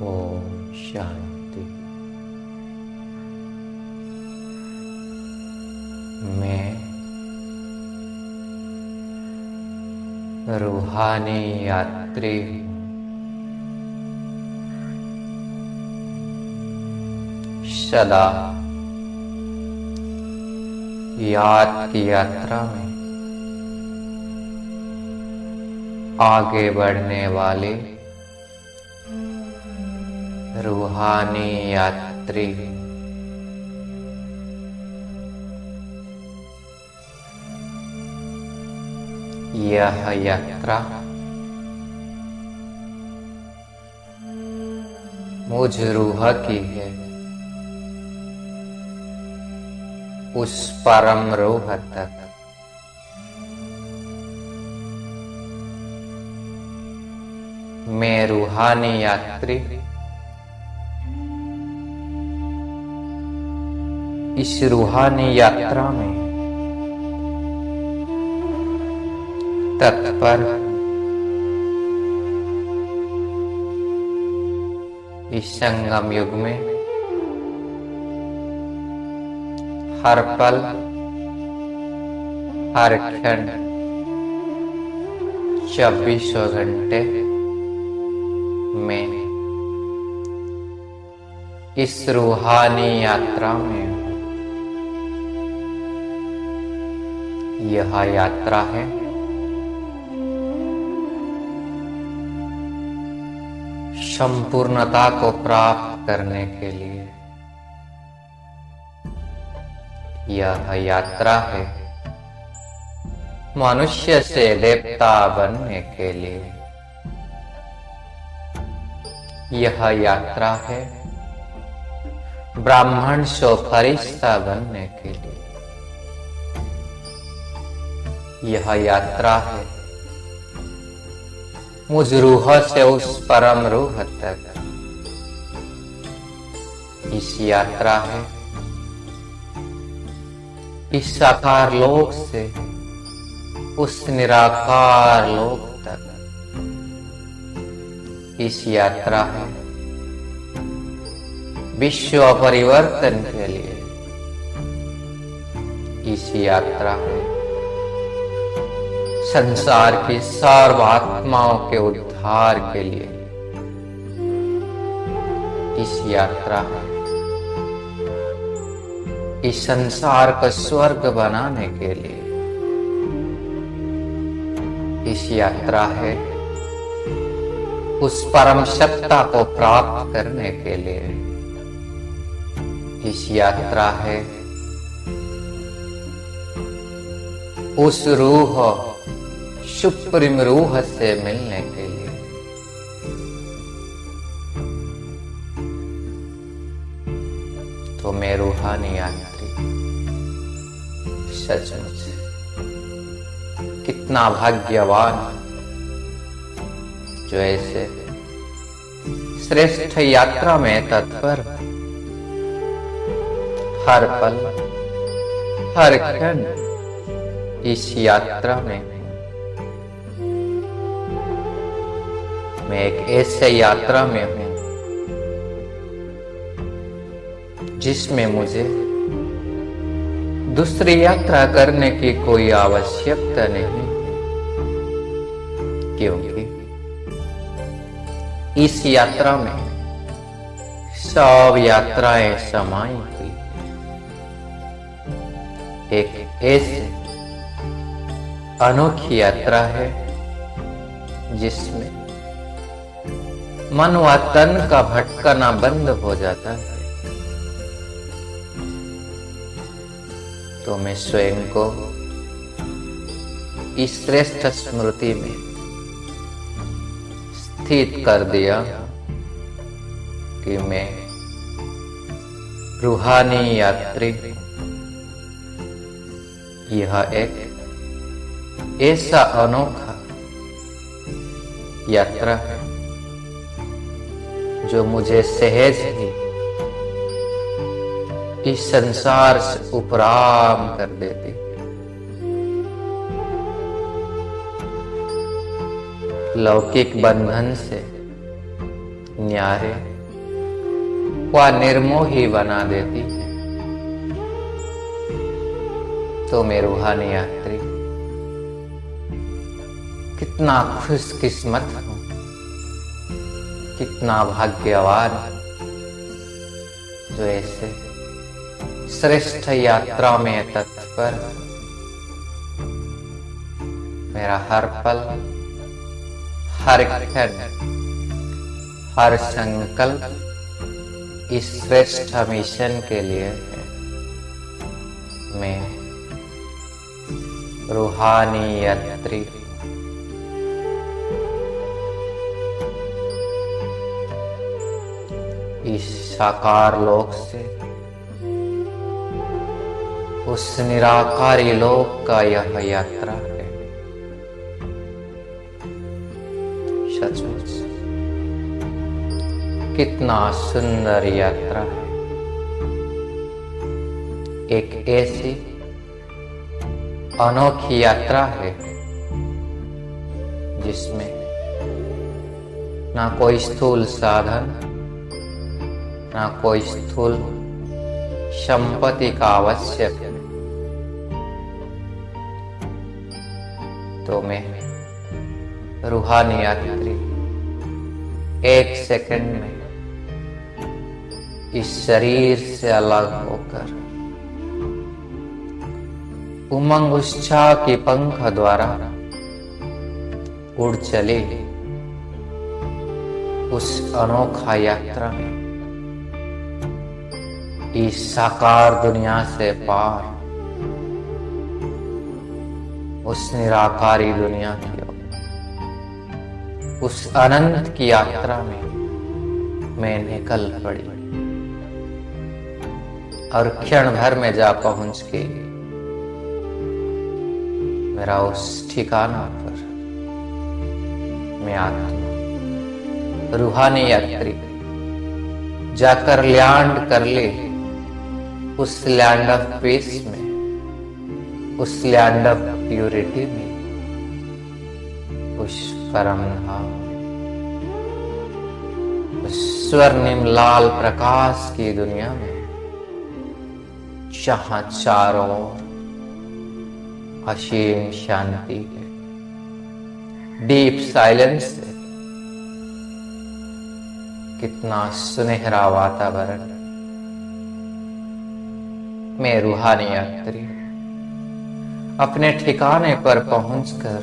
ओम शांति। मैं रूहानी यात्री हूँ। सदा याद की यात्रा में आगे बढ़ने वाले रूहानी यात्री। यह यात्रा मुझ रूह की है, उस परम रूह तक। मैं रूहानी यात्री इस रूहानी यात्रा में तत्पर इस संगम युग में हर पल हर क्षण 24 घंटे में इस रूहानी यात्रा में। यह यात्रा है संपूर्णता को प्राप्त करने के लिए। यह यात्रा है मनुष्य से देवता बनने के लिए। यह यात्रा है ब्राह्मण से फरिश्ता बनने के लिए। यह यात्रा है मुझ रूह से उस परम रूह तक। इस यात्रा है इस साकार लोक से उस निराकार लोक तक। इस यात्रा है विश्व परिवर्तन के लिए। इस यात्रा है संसार की सर्व आत्माओं के उद्धार के लिए। इस यात्रा है इस संसार को स्वर्ग बनाने के लिए। इस यात्रा है उस परम सत्ता को प्राप्त करने के लिए। इस यात्रा है उस रूह सुप्रीम रूह से मिलने के लिए। तो मैं रूहानी यात्री सचमुच कितना भाग्यवान जो ऐसे श्रेष्ठ यात्रा में तत्पर हर पल हर क्षण इस यात्रा में। मैं एक ऐसे यात्रा में हूं जिसमें मुझे दूसरी यात्रा करने की कोई आवश्यकता नहीं, क्योंकि इस यात्रा में सब यात्राएं समाई हुई। एक ऐसी अनोखी यात्रा है जिसमें मन व तन का भटकना बंद हो जाता है। तो मैं स्वयं को इस श्रेष्ठ स्मृति में स्थित कर दिया कि मैं रूहानी यात्री। यह एक ऐसा अनोखा यात्रा है जो मुझे सहज ही इस संसार से उपराम कर देती। लौकिक बंधन से न्यारे व निर्मोही बना देती है। तो मैं रूहानी यात्री कितना खुशकिस्मत हूं, कितना भाग्यवान जो ऐसे श्रेष्ठ यात्रा में तत्पर। मेरा हर पल, हर क्षण, हर संकल्प इस श्रेष्ठ मिशन के लिए है। मैं रूहानी यात्री इस साकार लोक से उस निराकारी लोक का यह यात्रा है। सचमुच कितना सुंदर यात्रा है। एक ऐसी अनोखी यात्रा है जिसमें ना कोई स्थूल साधन, ना कोई स्थूल संपत्ति का आवश्यक है। तो मैं रूहानी यात्री एक सेकंड में इस शरीर से अलग होकर उमंग उत्साह के पंख द्वारा उड़ चले उस अनोखा यात्रा में, इस साकार दुनिया से पार उस निराकारी दुनिया की ओर, उस अनंत की यात्रा में मैं निकल पड़ी और क्षण भर में जा पहुंच के मेरा उस ठिकाना पर मैं आत्मा रूहानी यात्री जाकर लैंड कर ले उस लैंड ऑफ पीस में, उस लैंड ऑफ प्यूरिटी में, उस परम धाम, उस स्वर्णिम लाल प्रकाश की दुनिया में, जहां चारों ओर असीम शांति है, डीप साइलेंस है, कितना सुनहरा वातावरण। मैं रूहानी यात्री अपने ठिकाने पर पहुंचकर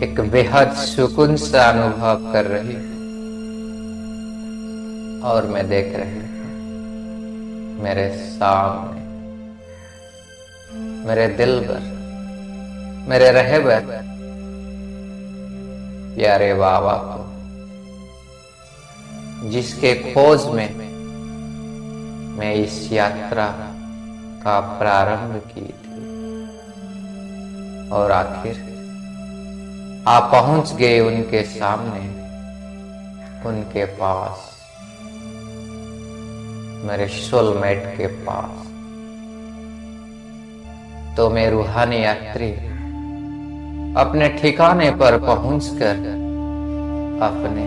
एक बेहद सुकून सा अनुभव कर रही हूं और मैं देख रही हूं मेरे सामने मेरे दिल पर, मेरे रहबर प्यारे बाबा को, जिसके खोज में मैं इस यात्रा का प्रारंभ की थी और आखिर आप पहुंच गए उनके सामने, उनके पास, मेरे सोलमेट के पास। तो मैं रूहानी यात्री अपने ठिकाने पर पहुंचकर अपने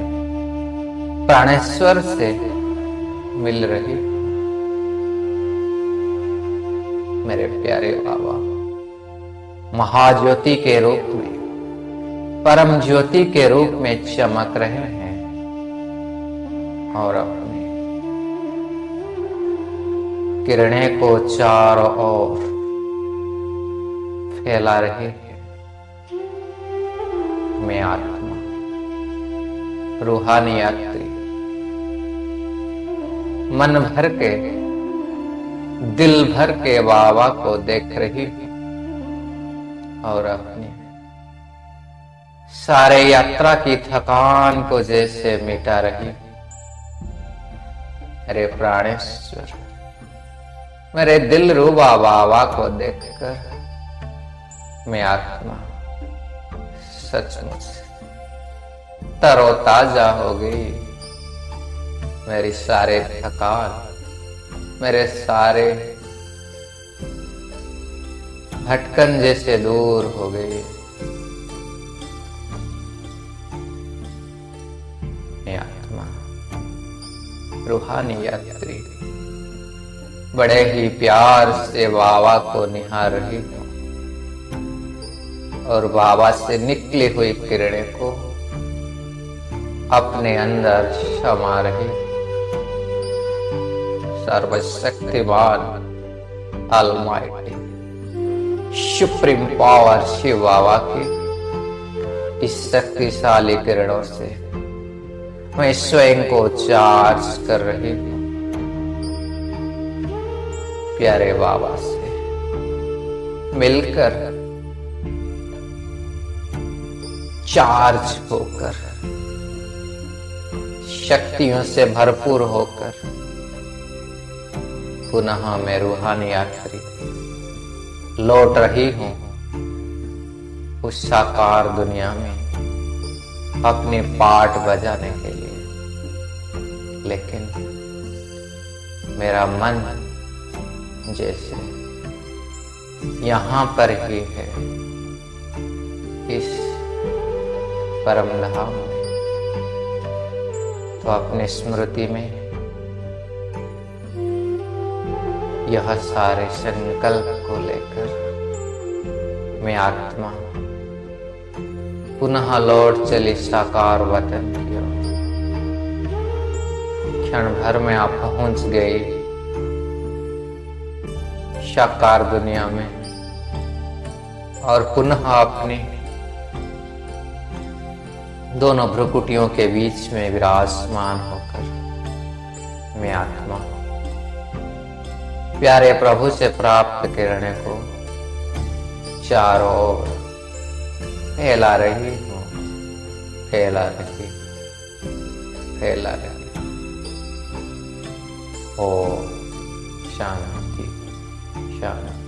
प्राणेश्वर से मिल रही, मेरे प्यारे बाबा महाज्योति के रूप में, परम ज्योति के रूप में चमक रहे हैं और अपने किरणें को चारों ओर फैला रहे हैं। मैं आत्मा रूहानी यात्री मन भर के, दिल भर के बाबा को देख रही हूं और अपनी सारे यात्रा की थकान को जैसे मिटा रही। अरे प्राणेश्वर, मेरे दिल रूबा बाबा को देखकर मैं आत्मा सचमुच तरोताजा हो गई। मेरी सारे थकान, मेरे सारे भटकन जैसे दूर हो गई। मैं आत्मा रूहानी यात्री बड़े ही प्यार से बाबा को निहार रही हूँ और बाबा से निकली हुई किरणें को अपने अंदर समा रही। सर्वशक्तिमान ऑलमाइटी सुप्रीम पावर शिव बाबा की इस शक्तिशाली किरणों से मैं स्वयं को चार्ज कर रही हूँ। प्यारे बाबा से मिलकर चार्ज होकर शक्तियों से भरपूर होकर पुनः मैं रूहानी यात्री लौट रही हूं उस साकार दुनिया में अपने पार्ट बजाने के लिए। लेकिन मेरा मन जैसे यहाँ पर ही है, इस परम धाम में, तो अपनी स्मृति में यह सारे संकल्प को लेकर मैं आत्मा पुनः लौट चली साकार वतन की ओर। क्षण भर में आप पहुंच गई साकार दुनिया में और पुनः अपने दोनों भ्रुकुटियों के बीच में विराजमान होकर मैं आत्मा प्यारे प्रभु से प्राप्त किरणें को चारों ओर फैला रही हूँ, फैला रही, फैला रही। ओम शांति शांति।